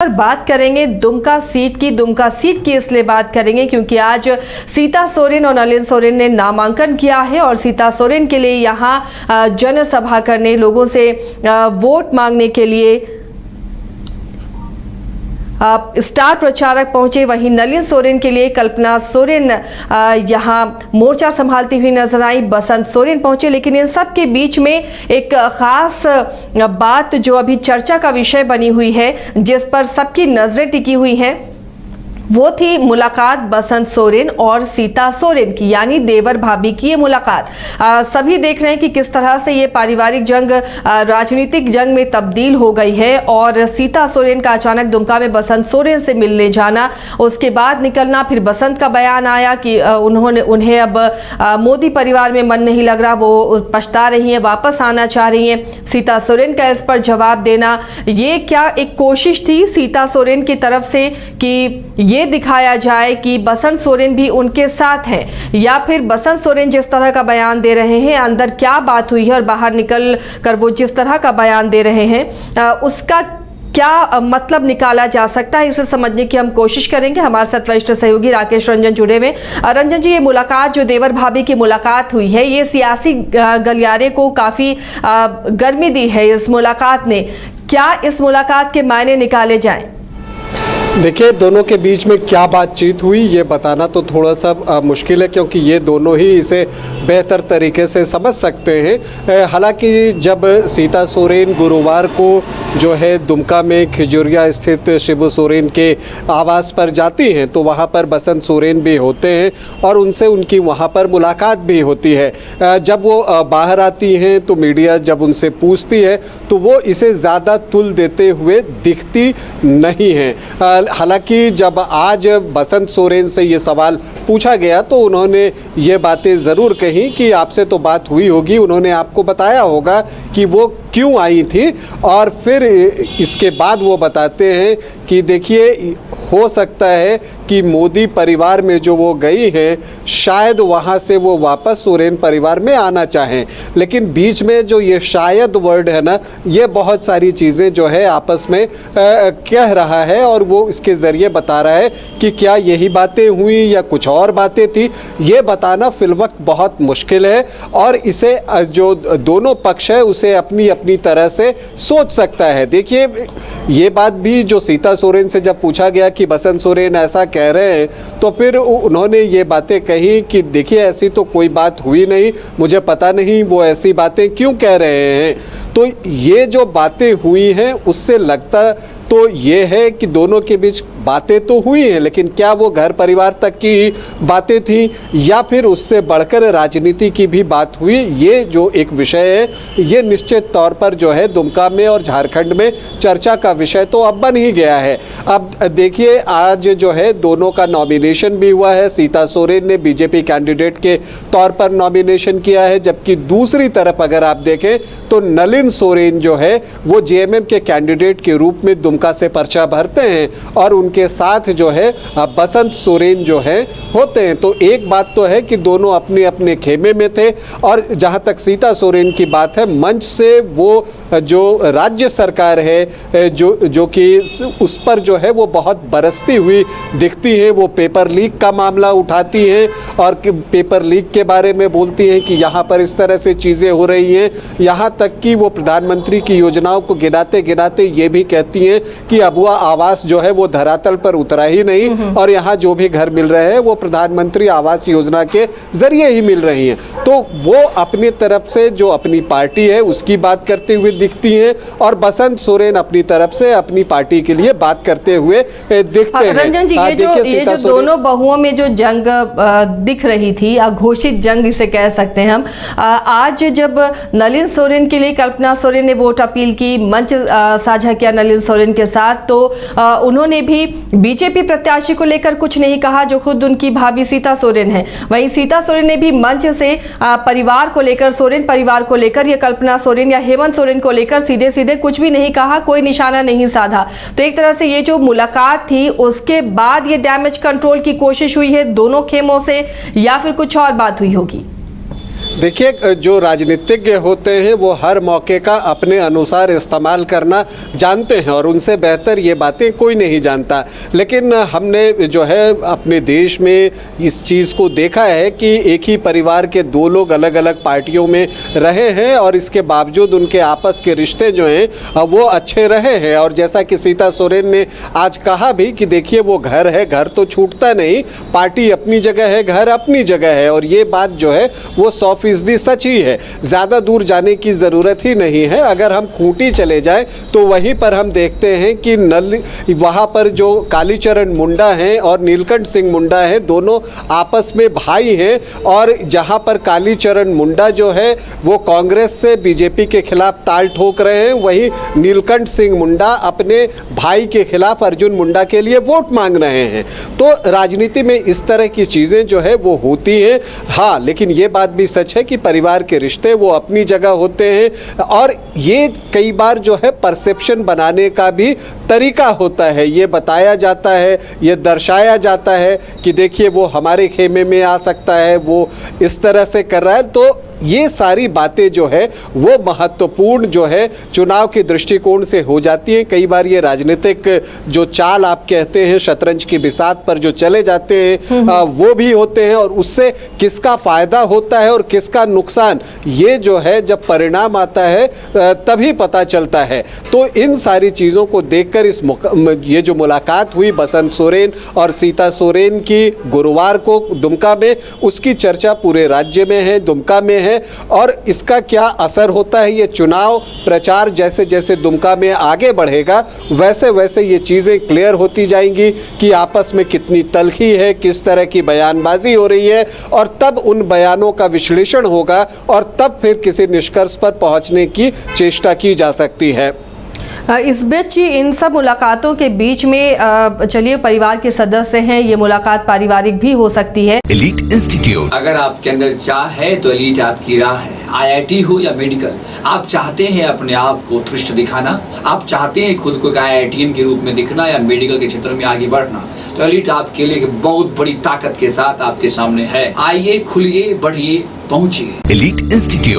पर बात करेंगे दुमका सीट की इसलिए बात करेंगे क्योंकि आज सीता सोरेन और नलिन सोरेन ने नामांकन किया है और सीता सोरेन के लिए यहां जनसभा करने, लोगों से वोट मांगने के लिए स्टार प्रचारक पहुंचे। वहीं नलिन सोरेन के लिए कल्पना सोरेन यहां मोर्चा संभालती हुई नजर आई, बसंत सोरेन पहुंचे। लेकिन इन सब के बीच में एक खास बात जो अभी चर्चा का विषय बनी हुई है, जिस पर सबकी नजरें टिकी हुई हैं, वो थी मुलाकात बसंत सोरेन और सीता सोरेन की, यानी देवर भाभी की ये मुलाकात। सभी देख रहे हैं कि किस तरह से ये पारिवारिक जंग राजनीतिक जंग में तब्दील हो गई है और सीता सोरेन का अचानक दुमका में बसंत सोरेन से मिलने जाना, उसके बाद निकलना, फिर बसंत का बयान आया कि उन्हें अब मोदी परिवार में मन नहीं लग रहा, वो पछता रही हैं, वापस आना चाह रही हैं। सीता सोरेन का इस पर जवाब देना, ये क्या एक कोशिश थी सीता सोरेन की तरफ से कि ये दिखाया जाए कि बसंत सोरेन भी उनके साथ हैं, या फिर बसंत सोरेन जिस तरह का बयान दे रहे हैं, अंदर क्या बात हुई है और बाहर निकल कर वो जिस तरह का बयान दे रहे हैं, उसका क्या मतलब निकाला जा सकता है, इसे समझने की हम कोशिश करेंगे। हमारे साथ वरिष्ठ सहयोगी राकेश रंजन जुड़े हुए। रंजन जी, ये मुलाकात जो देवर भाभी की मुलाकात हुई है, ये सियासी गलियारे को काफी गर्मी दी है इस मुलाकात ने। क्या इस मुलाकात के मायने निकाले जाएं? देखिए, दोनों के बीच में क्या बातचीत हुई ये बताना तो थोड़ा सा मुश्किल है, क्योंकि ये दोनों ही इसे बेहतर तरीके से समझ सकते हैं। हालांकि जब सीता सोरेन गुरुवार को जो है दुमका में खिजुरिया स्थित शिबू सोरेन के आवास पर जाती हैं, तो वहाँ पर बसंत सोरेन भी होते हैं और उनसे उनकी वहाँ पर मुलाकात भी होती है। जब वो बाहर आती हैं तो मीडिया जब उनसे पूछती है तो वो इसे ज़्यादा तुल देते हुए दिखती नहीं हैं। हालांकि जब आज बसंत सोरेन से ये सवाल पूछा गया तो उन्होंने ये बातें ज़रूर कही कि आपसे तो बात हुई होगी, उन्होंने आपको बताया होगा कि वो क्यों आई थी। और फिर इसके बाद वो बताते हैं कि देखिए, हो सकता है कि मोदी परिवार में जो वो गई हैं, शायद वहाँ से वो वापस सोरेन परिवार में आना चाहें। लेकिन बीच में जो ये शायद वर्ड है ना, ये बहुत सारी चीज़ें जो है आपस में कह रहा है और वो इसके ज़रिए बता रहा है कि क्या यही बातें हुई या कुछ और बातें थी, ये बताना फिलवक्त बहुत मुश्किल है। और इसे जो दोनों पक्ष है उसे अपनी अपनी तरह से सोच सकता है। देखिए, ये बात भी जो सीता सोरेन से जब पूछा गया कि बसंत सोरेन ऐसा कह रहे हैं, तो फिर उन्होंने ये बातें कही कि देखिए, ऐसी तो कोई बात हुई नहीं, मुझे पता नहीं वो ऐसी बातें क्यों कह रहे हैं। तो ये जो बातें हुई हैं उससे लगता तो ये है कि दोनों के बीच बातें तो हुई हैं, लेकिन क्या वो घर परिवार तक की बातें थी या फिर उससे बढ़कर राजनीति की भी बात हुई, ये जो एक विषय है ये निश्चित तौर पर जो है दुमका में और झारखंड में चर्चा का विषय तो अब बन ही गया है। अब देखिए, आज जो है दोनों का नॉमिनेशन भी हुआ है। सीता सोरेन ने बीजेपी कैंडिडेट के तौर पर नॉमिनेशन किया है, जबकि दूसरी तरफ अगर आप देखें तो नलिन सोरेन जो है वो जेएमएम के कैंडिडेट के रूप में दुमका से पर्चा भरते हैं और उनके साथ जो है बसंत सोरेन जो है होते हैं। तो एक बात तो है कि दोनों अपने अपने खेमे में थे। और जहां तक सीता सोरेन की बात है, मंच से वो जो राज्य सरकार है जो कि उस पर जो है वो बहुत बरसती हुई दिखती है। वो पेपर लीक का मामला उठाती हैं और पेपर लीक के बारे में बोलती हैं कि यहाँ पर इस तरह से चीज़ें हो रही हैं। यहाँ तक कि वो प्रधानमंत्री की योजनाओं को गिनाते गिनाते ये भी कहती हैं कि अबुआ आवास जो है वो धरातल पर उतरा ही नहीं और यहाँ जो भी घर मिल रहे हैं वो प्रधानमंत्री आवास योजना के जरिए ही मिल रही हैं। तो वो अपनी तरफ से जो अपनी पार्टी है उसकी बात करते हुए दिखती हैं और बसंत सोरेन अपनी तरफ से अपनी पार्टी के लिए बात करते हुए दिखते हैं। रंजन जी, ये जो दोनों बहुओं में जो जंग दिख रही थी, घोषित जंग इसे कह सकते हैं हम, आज जब नलिन सोरेन के लिए कल्पना सोरेन ने वोट अपील की, मंच साझा किया नलिन सोरेन के साथ, तो उन्होंने भी बीजेपी प्रत्याशी को लेकर कुछ नहीं कहा जो खुद उनकी भाभी सीता सोरेन है। वहीं सीता सोरेन ने भी मंच से परिवार को लेकर, सोरेन परिवार को लेकर या कल्पना सोरेन या हेमंत सोरेन को लेकर सीधे सीधे कुछ भी नहीं कहा, कोई निशाना नहीं साधा। तो एक तरह से ये जो मुलाकात थी उसके बाद ये डैमेज कंट्रोल की कोशिश हुई है दोनों खेमों से, या फिर कुछ और बात हुई होगी? देखिए, जो राजनीतिज्ञ होते हैं वो हर मौके का अपने अनुसार इस्तेमाल करना जानते हैं और उनसे बेहतर ये बातें कोई नहीं जानता। लेकिन हमने जो है अपने देश में इस चीज़ को देखा है कि एक ही परिवार के दो लोग अलग अलग पार्टियों में रहे हैं और इसके बावजूद उनके आपस के रिश्ते जो हैं वो अच्छे रहे हैं। और जैसा कि सीता सोरेन ने आज कहा भी कि देखिए, वो घर है, घर तो छूटता नहीं, पार्टी अपनी जगह है, घर अपनी जगह है। और ये बात जो है वो 100% सच ही है। ज़्यादा दूर जाने की ज़रूरत ही नहीं है। अगर हम खूंटी चले जाएं तो वहीं पर हम देखते हैं कि वहाँ पर जो कालीचरण मुंडा हैं और नीलकंठ सिंह मुंडा हैं, दोनों आपस में भाई हैं। और जहाँ पर कालीचरण मुंडा जो है वो कांग्रेस से बीजेपी के खिलाफ ताल ठोक रहे हैं, वहीं नीलकंठ सिंह मुंडा अपने भाई के खिलाफ अर्जुन मुंडा के लिए वोट मांग रहे हैं। तो राजनीति में इस तरह की चीज़ें जो है वो होती हैं। हाँ, लेकिन ये बात भी सच है कि परिवार के रिश्ते वो अपनी जगह होते हैं और ये कई बार जो है परसेप्शन बनाने का भी तरीका होता है। ये बताया जाता है, ये दर्शाया जाता है कि देखिए, वो हमारे खेमे में आ सकता है, वो इस तरह से कर रहा है। तो ये सारी बातें जो है वो महत्वपूर्ण जो है चुनाव के दृष्टिकोण से हो जाती हैं। कई बार ये राजनीतिक जो चाल आप कहते हैं, शतरंज की बिसात पर जो चले जाते हैं वो भी होते हैं और उससे किसका फ़ायदा होता है और किसका नुकसान, ये जो है जब परिणाम आता है तभी पता चलता है। तो इन सारी चीज़ों को देखकर ये जो मुलाकात हुई बसंत सोरेन और सीता सोरेन की गुरुवार को दुमका में, उसकी चर्चा पूरे राज्य में है, दुमका में है। और इसका क्या असर होता है, ये चुनाव प्रचार जैसे जैसे दुमका में आगे बढ़ेगा वैसे वैसे ये चीज़ें क्लियर होती जाएंगी कि आपस में कितनी तलखी है, किस तरह की बयानबाजी हो रही है। और तब उन बयानों का विश्लेषण होगा और तब फिर किसी निष्कर्ष पर पहुंचने की चेष्टा की जा सकती है। इस बीच इन सब मुलाकातों के बीच में चलिए, परिवार के सदस्य हैं, ये मुलाकात पारिवारिक भी हो सकती है। एलीट इंस्टीट्यूट, अगर आपके अंदर चाह है तो एलीट आपकी राह है। IIT हो या मेडिकल, आप चाहते हैं अपने आप को उत्कृष्ट दिखाना, आप चाहते हैं खुद को एक IITian के रूप में दिखना या मेडिकल के क्षेत्र में आगे बढ़ना, तो एलीट आपके लिए एक बहुत बड़ी ताकत के साथ आपके सामने है। आइए, खुलिए, बढ़िए, पहुंचिए। Elite institute.